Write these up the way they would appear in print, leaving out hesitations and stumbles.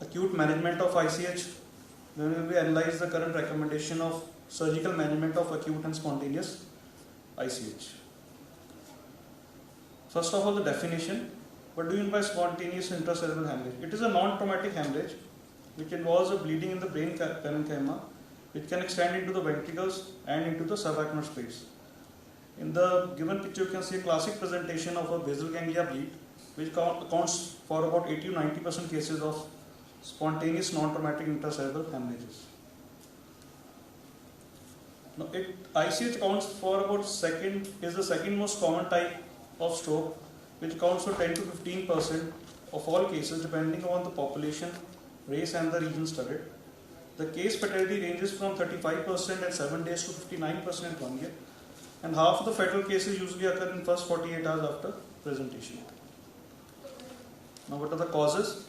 acute management of ICH, then we will analyze the current recommendation of surgical management of acute and spontaneous ICH. First of all, the definition. What do you mean by spontaneous intracerebral hemorrhage? It is a non-traumatic hemorrhage which involves a bleeding in the brain parenchyma, which can extend into the ventricles and into the subarachnoid space. In the given picture, you can see a classic presentation of a basal ganglia bleed, which accounts for about 80 to 90% cases of spontaneous non-traumatic intracerebral hemorrhages. Now, ICH accounts for about is the second most common type of stroke, which accounts for 10 to 15% of all cases, depending on the population, race, and the region studied. The case fatality ranges from 35% at 7 days to 59% in 1 year, and half of the fatal cases usually occur in first 48 hours after presentation. Now, what are the causes?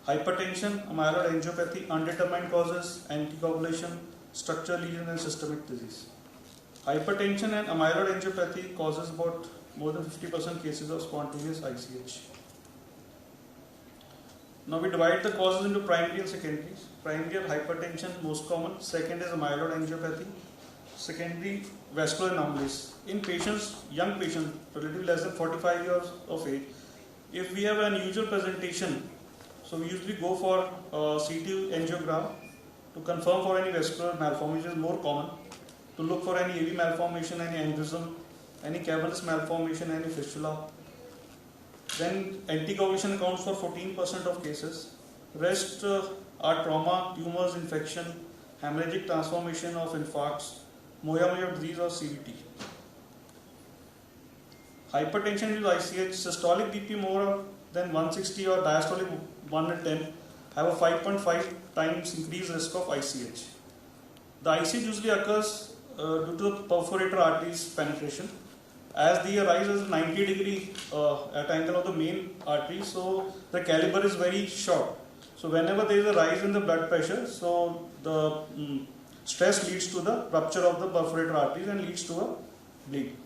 Hypertension, amyloid angiopathy, undetermined causes, anticoagulation, structural lesion, and systemic disease. Hypertension and amyloid angiopathy causes about more than 50% cases of spontaneous ICH. Now we divide the causes into primary and secondaries. Primary are hypertension, most common. Second is amyloid angiopathy. Secondary, vascular anomalies. In patients, young patients, relatively less than 45 years of age, if we have an unusual presentation, so we usually go for CT angiogram to confirm for any vascular malformation, is more common, to look for any AV malformation, any aneurysm, any cavernous malformation, any fistula. Then anticoagulation accounts for 14% of cases. Rest are trauma, tumors, infection, hemorrhagic transformation of infarcts, Moyamoya disease or CVT. Hypertension with ICH, systolic BP more than 160 or diastolic 110 have a 5.5 times increased risk of ICH. The ICH usually occurs due to the perforator arteries penetration, as they arise as a 90-degree at angle of the main artery, so the caliber is very short. So whenever there is a rise in the blood pressure, so the stress leads to the rupture of the perforator arteries and leads to a bleed.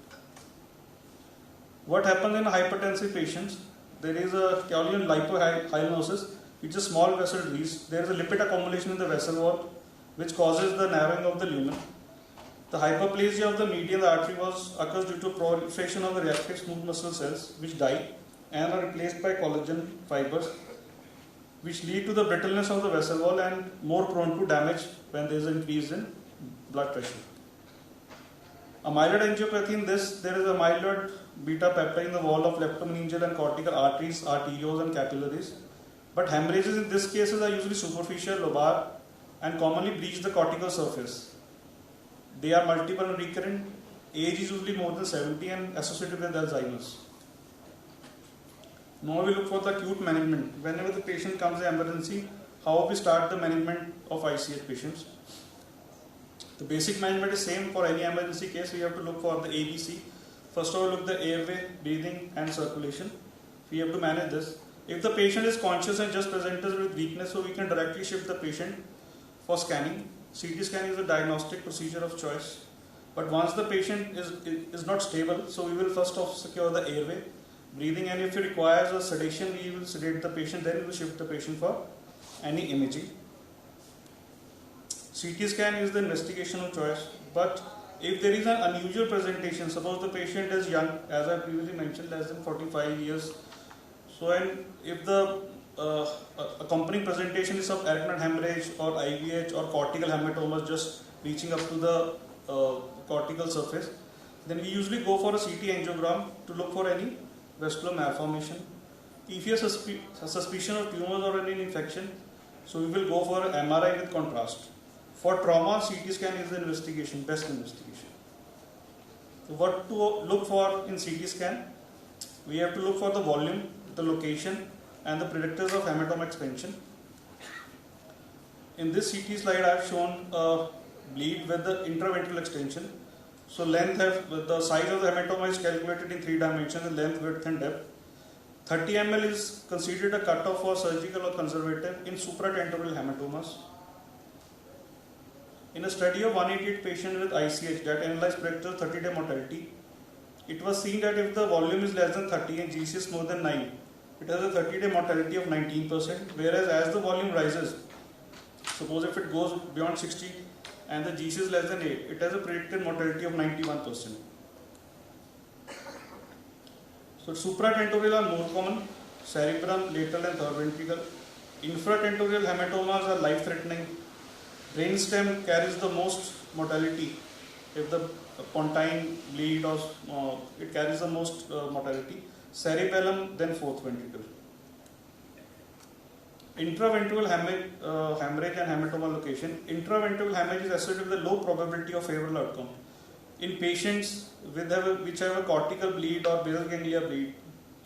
What happens in hypertensive patients? There is a Caulian lipohyalinosis, which is small vessel disease. There is a lipid accumulation in the vessel wall, which causes the narrowing of the lumen. The hyperplasia of the median artery occurs due to proliferation of the reactive smooth muscle cells, which die and are replaced by collagen fibers, which lead to the brittleness of the vessel wall and more prone to damage when there is an increase in blood pressure. Amyloid angiopathy, in this, there is a amyloid beta peptide in the wall of leptomeningeal and cortical arteries, arterioles, and capillaries. But hemorrhages in these cases are usually superficial, lobar, and commonly breach the cortical surface. They are multiple and recurrent. Age is usually more than 70 and associated with Alzheimer's. Now we look for the acute management. Whenever the patient comes to emergency, how we start the management of ICH patients? The basic management is same for any emergency case. We have to look for the ABC. First of all, look the airway, breathing, and circulation. We have to manage this. If the patient is conscious and just presents with weakness, so we can directly shift the patient for scanning. CT scan is a diagnostic procedure of choice. But once the patient is not stable, so we will first off secure the airway, breathing, and if it requires a sedation, we will sedate the patient, then we will shift the patient for any imaging. CT scan is the investigation of choice, but if there is an unusual presentation, suppose the patient is young, as I previously mentioned, less than 45 years, so and if the accompanying presentation is of arachnoid hemorrhage or IVH or cortical hematomas just reaching up to the cortical surface, then we usually go for a CT angiogram to look for any vascular malformation. If you have suspicion of tumors or any infection, so we will go for MRI with contrast. For trauma, CT scan is the investigation, best investigation. So what to look for in CT scan? We have to look for the volume, the location, and the predictors of hematoma expansion. In this CT slide, I have shown a bleed with the intraventricular extension. So the size of the hematoma is calculated in 3 dimensions, the length, width, and depth. 30 ml is considered a cutoff for surgical or conservative in supratentorial hematomas. In a study of 188 patients with ICH that analyzed predictors 30-day mortality, it was seen that if the volume is less than 30 and GC is more than 9, it has a 30-day mortality of 19%, whereas as the volume rises, suppose if it goes beyond 60 and the GC is less than 8, it has a predicted mortality of 91%. So supratentorial are more common, cerebrum, lateral and third ventricle. Infratentorial hematomas are life-threatening. Brainstem carries the most mortality. If the pontine bleed or it carries the most mortality. Cerebellum, then fourth ventricle. Intraventricular hemorrhage and hematoma location. Intraventricular hemorrhage is associated with a low probability of favorable outcome. In patients which have a cortical bleed or basal ganglia bleed,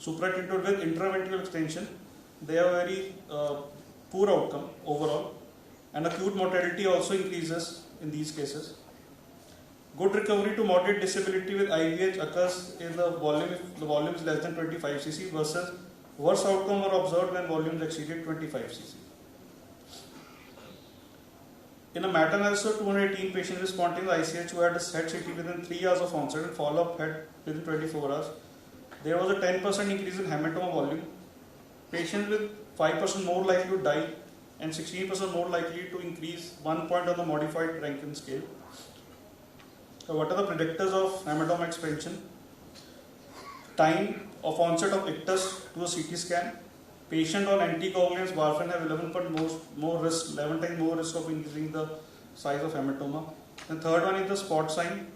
supratentorial with intraventricular extension, they have a very poor outcome overall, and acute mortality also increases in these cases. Good recovery to moderate disability with IVH occurs in the volume if the volume is less than 25 cc, versus worse outcome were observed when volumes exceeded 25 cc. In a meta-analysis of 218 patients with spontaneous ICH who had a SET CT within 3 hours of onset and follow-up had within 24 hours, there was a 10% increase in hematoma volume. Patients with 5% more likely to die and 16% more likely to increase 1 point on the modified Rankin scale. So what are the predictors of hematoma expansion? Time of onset of ictus to a CT scan. Patient on anticoagulants, warfarin have 11 more risk, 11 times more risk of increasing the size of hematoma. And third one is the spot sign,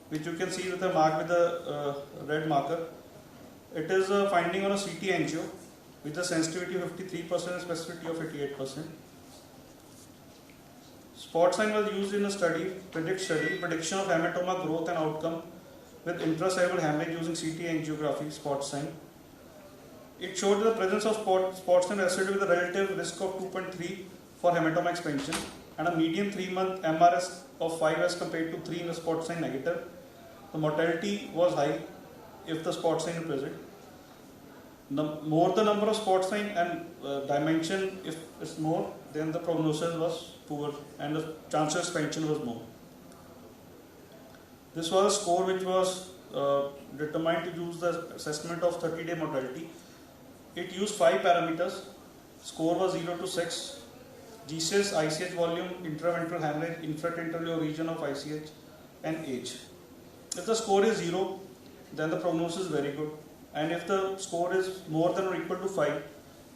which you can see with a mark with a red marker. It is a finding on a CT angio with a sensitivity of 53% and specificity of 88%. Spot sign was used in a study, prediction of hematoma growth and outcome with intracerebral hemorrhage using CT angiography, spot sign. It showed the presence of spot sign associated with a relative risk of 2.3 for hematoma expansion and a median 3-month MRS of 5 as compared to 3 in the spot sign negative. The mortality was high if the spot sign is present. The more the number of spot sign and dimension, if it's more, then the prognosis was poor and the chance of expansion was more. This was a score which was determined to use the assessment of 30-day mortality. It used 5 parameters. Score was 0 to 6. GCS, ICH volume, intraventricular hemorrhage, infratentorial region of ICH, and age. If the score is 0, then the prognosis is very good. And if the score is more than or equal to 5,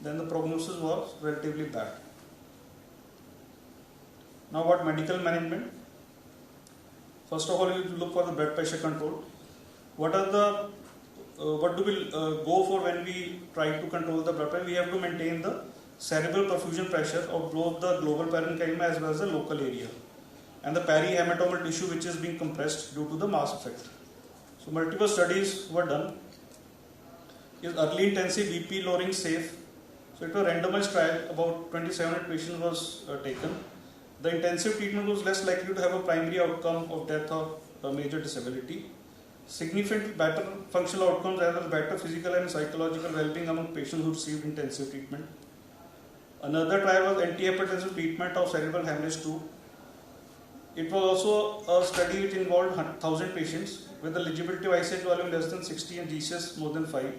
then the prognosis was relatively bad. Now what medical management? First of all, you look for the blood pressure control. What do we go for when we try to control the blood pressure? We have to maintain the cerebral perfusion pressure of both the global parenchyma as well as the local area, and the perihematomal tissue which is being compressed due to the mass effect. So multiple studies were done. Is early intensive BP lowering safe? So it was a randomized trial, about 2700 patients was taken. The intensive treatment was less likely to have a primary outcome of death or a major disability. Significantly better functional outcomes as well as better physical and psychological well-being among patients who received intensive treatment. Another trial was antihypertensive treatment of cerebral hemorrhage 2. It was also a study which involved 1000 patients with eligibility of ICH volume less than 60 and GCS more than 5.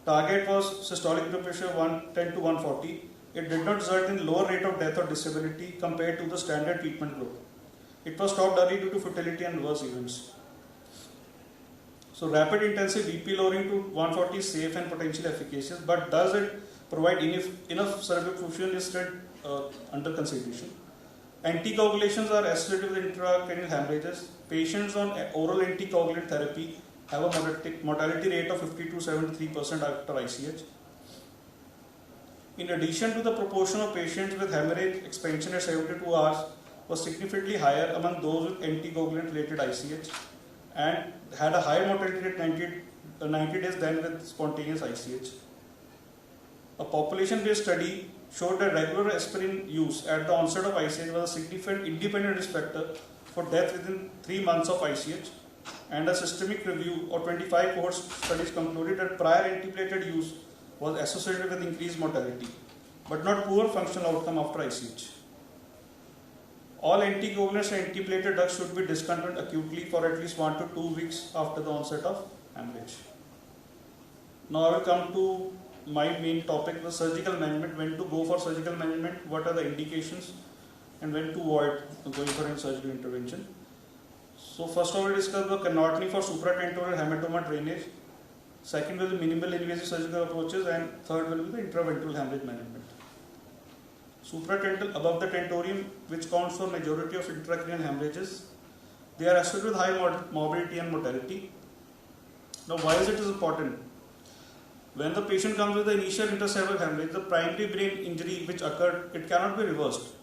Target was systolic blood pressure 110 to 140. It did not result in lower rate of death or disability compared to the standard treatment group. It was stopped early due to futility and adverse events. So rapid intensive BP lowering to 140 is safe and potentially efficacious, but does it provide enough cerebral perfusion is still under consideration. Anticoagulations are associated with intracranial hemorrhages. Patients on oral anticoagulant therapy have a mortality rate of 50 to 73% after ICH. In addition to the proportion of patients with hemorrhage expansion at 72 hours was significantly higher among those with anticoagulant related ICH and had a higher mortality rate 90 days than with spontaneous ICH. A population-based study showed that regular aspirin use at the onset of ICH was a significant independent risk factor for death within 3 months of ICH, and a systemic review of 25 cohort studies concluded that prior antiplatelet use was associated with increased mortality, but not poor functional outcome after ICH. All anticoagulants and antiplatelet drugs should be discontinued acutely for at least 1 to 2 weeks after the onset of hemorrhage. Now I will come to my main topic was surgical management, when to go for surgical management, what are the indications, and when to avoid going for a surgical intervention. So first of all, we discussed the cannotony for supratentorial hematoma drainage. Second will be minimal invasive surgical approaches, and third will be the intraventral hemorrhage management. Supratental above the tentorium, which counts for majority of intracranial hemorrhages, they are associated with high morbidity and mortality. Now, why is it important? When the patient comes with the initial intracerebral hemorrhage, the primary brain injury which occurred, it cannot be reversed.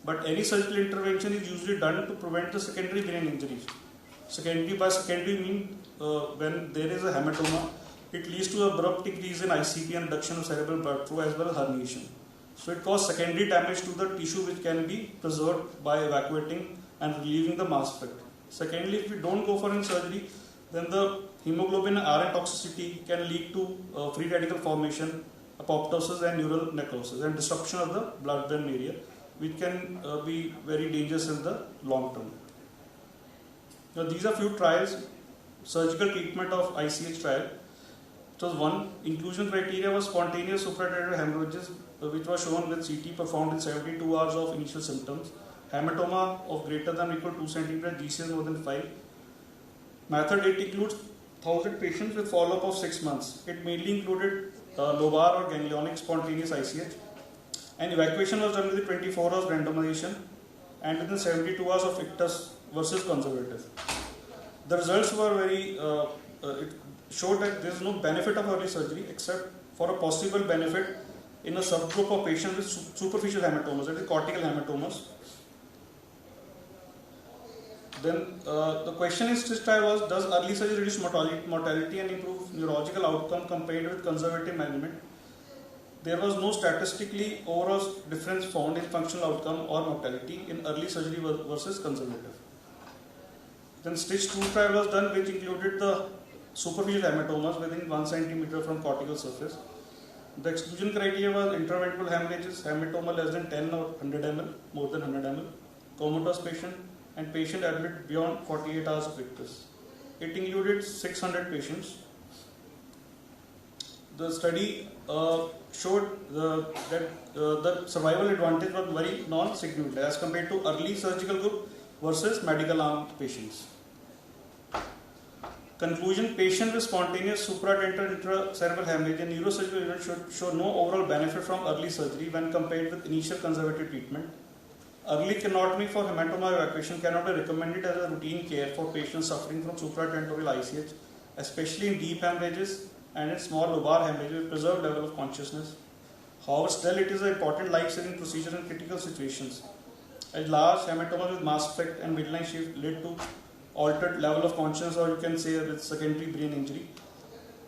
But any surgical intervention is usually done to prevent the secondary brain injuries. By secondary mean when there is a hematoma, it leads to abrupt decrease in ICP and reduction of cerebral blood flow as well as herniation. So it causes secondary damage to the tissue which can be preserved by evacuating and relieving the mass effect. Secondly, if we don't go for in surgery, then the hemoglobin Rn toxicity can lead to free radical formation, apoptosis and neural necrosis and disruption of the blood-brain barrier, which can be very dangerous in the long term. Now these are few trials. Surgical treatment of ICH trial. It was one. Inclusion criteria was spontaneous supratentorial hemorrhages, which was shown with CT performed in 72 hours of initial symptoms. Hematoma of greater than or equal to 2 cm, GCS more than 5. Method, it includes 1,000 patients with follow-up of 6 months. It mainly included lobar or ganglionic spontaneous ICH. And evacuation was done with 24 hours randomization and within 72 hours of ictus versus conservative. The results were very, it showed that there is no benefit of early surgery except for a possible benefit in a subgroup of patients with superficial hematomas, that is cortical hematomas. Then the question is, this trial was, does early surgery reduce mortality and improve neurological outcome compared with conservative management? There was no statistically overall difference found in functional outcome or mortality in early surgery versus conservative. Then stage 2 trial was done, which included the superficial hematomas within 1 cm from cortical surface. The exclusion criteria was intraventral hemorrhages, hematoma less than 10 or 100 ml, more than 100 ml, comatose patient, and patient admitted beyond 48 hours of ictus. It included 600 patients. The study showed that the survival advantage was very non-significant as compared to early surgical group versus medical arm patients. Conclusion, patient with spontaneous supratentorial intracerebral hemorrhage and neurosurgical event should show no overall benefit from early surgery when compared with initial conservative treatment. Early cannotony for hematoma evacuation cannot be recommended as a routine care for patients suffering from supratentorial ICH, especially in deep hemorrhages and in small lobar hemorrhages with preserved level of consciousness. However, still it is an important life-saving procedure in critical situations. As large hematomas with mass effect and midline shift lead to altered level of consciousness, or you can say with secondary brain injury,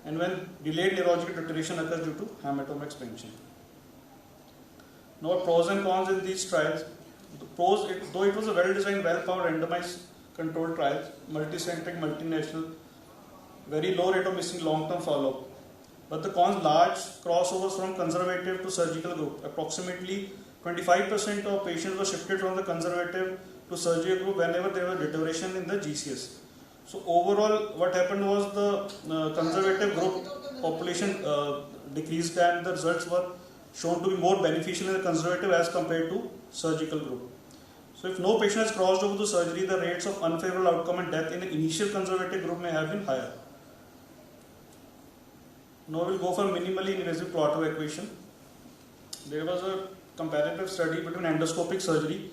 and when delayed neurological deterioration occurs due to hematoma expansion. Now, pros and cons in these trials. The pros, though it was a well-designed, well-powered, randomized controlled trial, multicentric, multinational, very low rate of missing long-term follow-up. But the cons, large crossovers from conservative to surgical group. Approximately 25% of patients were shifted from the conservative to surgical group whenever there was deterioration in the GCS. So overall, what happened was the conservative group population decreased, and the results were shown to be more beneficial in the conservative as compared to surgical group. So if no patient has crossed over to surgery, the rates of unfavorable outcome and death in the initial conservative group may have been higher. Now we will go for minimally invasive clot evacuation. There was a comparative study between endoscopic surgery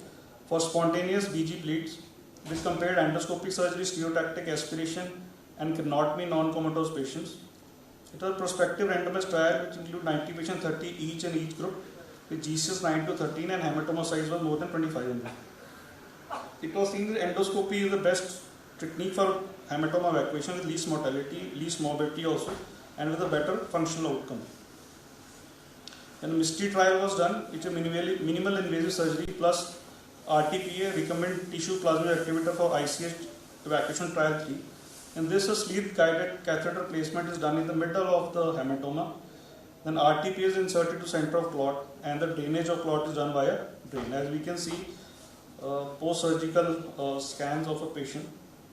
for spontaneous BG bleeds, which compared endoscopic surgery, stereotactic aspiration, and cannot non-comatose patients. It was a prospective randomized trial which included 90 patients, 30 each in each group, with GCS 9 to 13 and hematoma size was more than 25 ml. It was seen that endoscopy is the best technique for hematoma evacuation with least mortality, least morbidity also, and with a better functional outcome. Then a MISTRY trial was done, which is minimal invasive surgery plus RTPA, recombinant tissue plasmid activator for ICH evacuation trial 3. In this, a sleeve guided catheter placement is done in the middle of the hematoma. Then RTPA is inserted to center of clot, and the drainage of clot is done via drain. As we can see, post-surgical scans of a patient,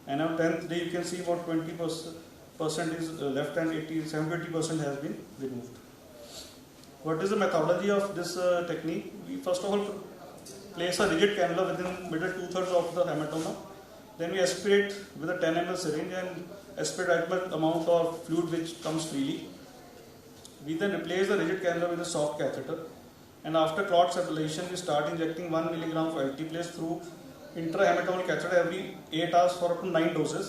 and on 10th day you can see about 20% is left and 70-80% has been removed. What is the methodology of this technique? We first of all place a rigid cannula within middle 2/3 of the hematoma. Then we aspirate with a 10 ml syringe and aspirate adequate amount of fluid which comes freely. We then replace the rigid cannula with a soft catheter, and after clot separation, we start injecting 1 mg of altiplase through intrahematomal catheter every 8 hours for up to 9 doses,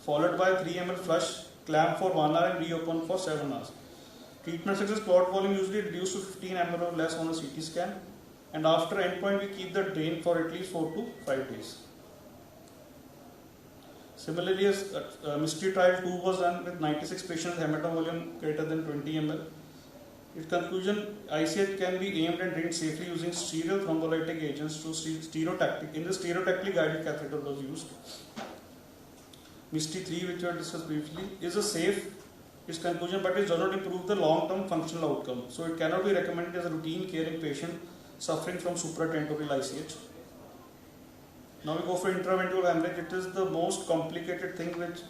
followed by 3 ml flush, clamp for 1 hour and reopen for 7 hours. Treatment success clot volume usually reduced to 15 ml or less on a CT scan, and after endpoint, we keep the drain for at least 4 to 5 days. Similarly, as MYSTRY trial 2 was done with 96 patients with hematoma volume greater than 20 ml. In conclusion, ICH can be aimed and drained safely using sterile thrombolytic agents to stereotactic. In the stereotactically guided catheter was used. MYSTRY 3, which we have discussed briefly, is a safe. Its conclusion, but it does not improve the long-term functional outcome. So it cannot be recommended as a routine care in patient suffering from supratentorial ICH. Now we go for intraventricular hemorrhage. It is the most complicated thing which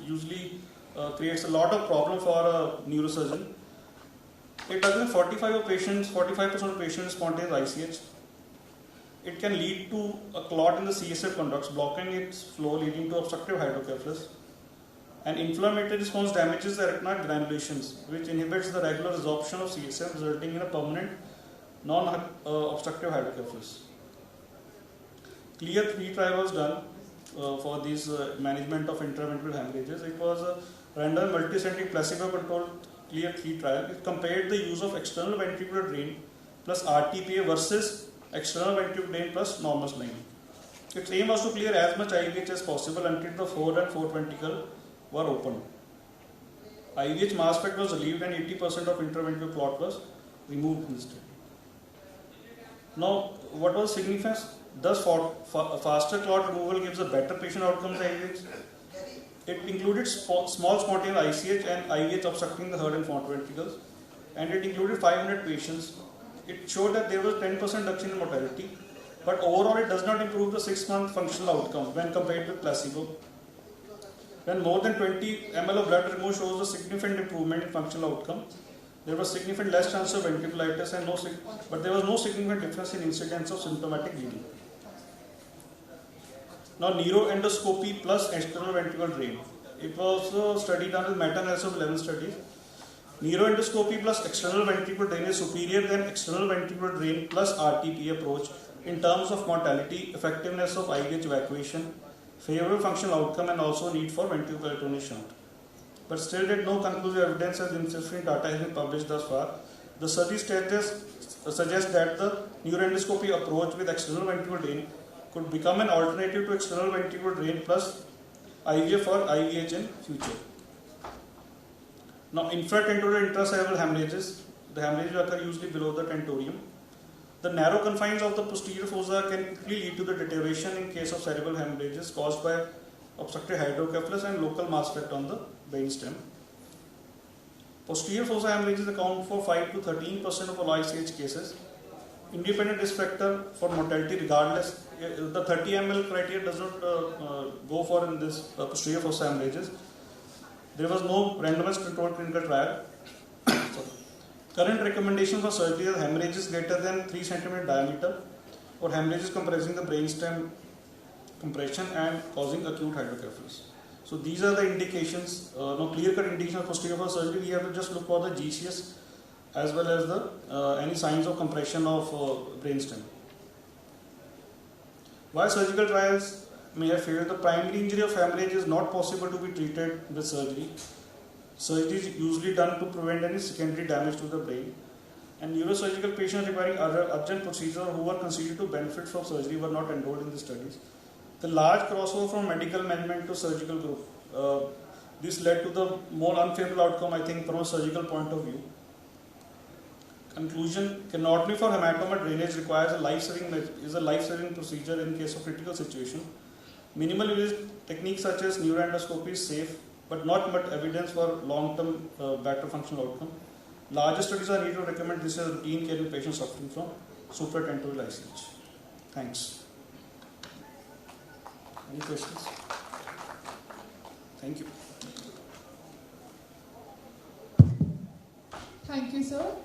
usually creates a lot of problem for a neurosurgeon. It does in 45% of patients with spontaneous ICH. It can lead to a clot in the CSF conducts, blocking its flow, leading to obstructive hydrocephalus. And inflammatory response damages the arachnoid granulations, which inhibits the regular absorption of CSF, resulting in a permanent non-obstructive hydrocephalus. CLEAR 3 trial was done for this management of intraventricular hemorrhages. It was a random multicentric placebo-controlled CLEAR 3 trial. It compared the use of external ventricular drain plus RTPA versus external ventricular drain plus normal lining. Its aim was to clear as much IVH as possible until the 4 and 4 ventricle were opened. IVH mass spec was relieved and 80% of intraventricular clot was removed in the study. Now, what was significance? Thus, faster clot removal gives a better patient outcome than IVH. It included small spontaneous ICH and IVH obstructing the third and fourth ventricles, and it included 500 patients. It showed that there was 10% reduction in mortality, but overall it does not improve the 6-month functional outcome when compared with placebo. When more than 20 ml of blood removed shows a significant improvement in functional outcome, there was significant less chance of ventriculitis but there was no significant difference in incidence of symptomatic bleeding. Now, neuroendoscopy plus external ventricular drain. It was a study done with meta-analysis of 11 studies. Neuroendoscopy plus external ventricular drain is superior than external ventricular drain plus RTP approach in terms of mortality, effectiveness of IVH evacuation, favorable functional outcome, and also need for ventricular shunt. But still did no conclusive evidence as insufficient data has been published thus far. The study suggests that the neuroendoscopy approach with external ventricular drain could become an alternative to external ventricular drain plus IVF or IVH in future. Now, infratentorial intracerebral hemorrhages, the hemorrhages occur usually below the tentorium. The narrow confines of the posterior fossa can quickly lead to the deterioration in case of cerebral hemorrhages caused by obstructive hydrocephalus and local mass spec on the brainstem. Posterior fossa hemorrhages account for 5 to 13% of all ICH cases. Independent risk factor for mortality regardless. The 30 ml criteria does not go for in this posterior fossa hemorrhages. There was no randomized controlled clinical trial. Current recommendation for surgery are hemorrhages greater than 3 cm diameter or hemorrhages comprising the brainstem compression and causing acute hydrocephalus. So these are the indications, no clear-cut indication of posterior fossa surgery. We have to just look for the GCS as well as the any signs of compression of brainstem. Why surgical trials may have failed? The primary injury of hemorrhage is not possible to be treated with surgery. Surgery is usually done to prevent any secondary damage to the brain. And neurosurgical patients requiring urgent procedure who were considered to benefit from surgery were not enrolled in the studies. The large crossover from medical management to surgical group. This led to the more unfavorable outcome, I think, from a surgical point of view. Conclusion: canotomy for hematoma drainage requires a life-saving procedure in case of critical situation. Minimal invasive techniques such as neuroendoscopy is safe, but not much evidence for long-term better functional outcome. Larger studies are needed to recommend this as routine care in patients suffering from supratentorial ICH. Thanks. Any questions? Thank you. Thank you, sir.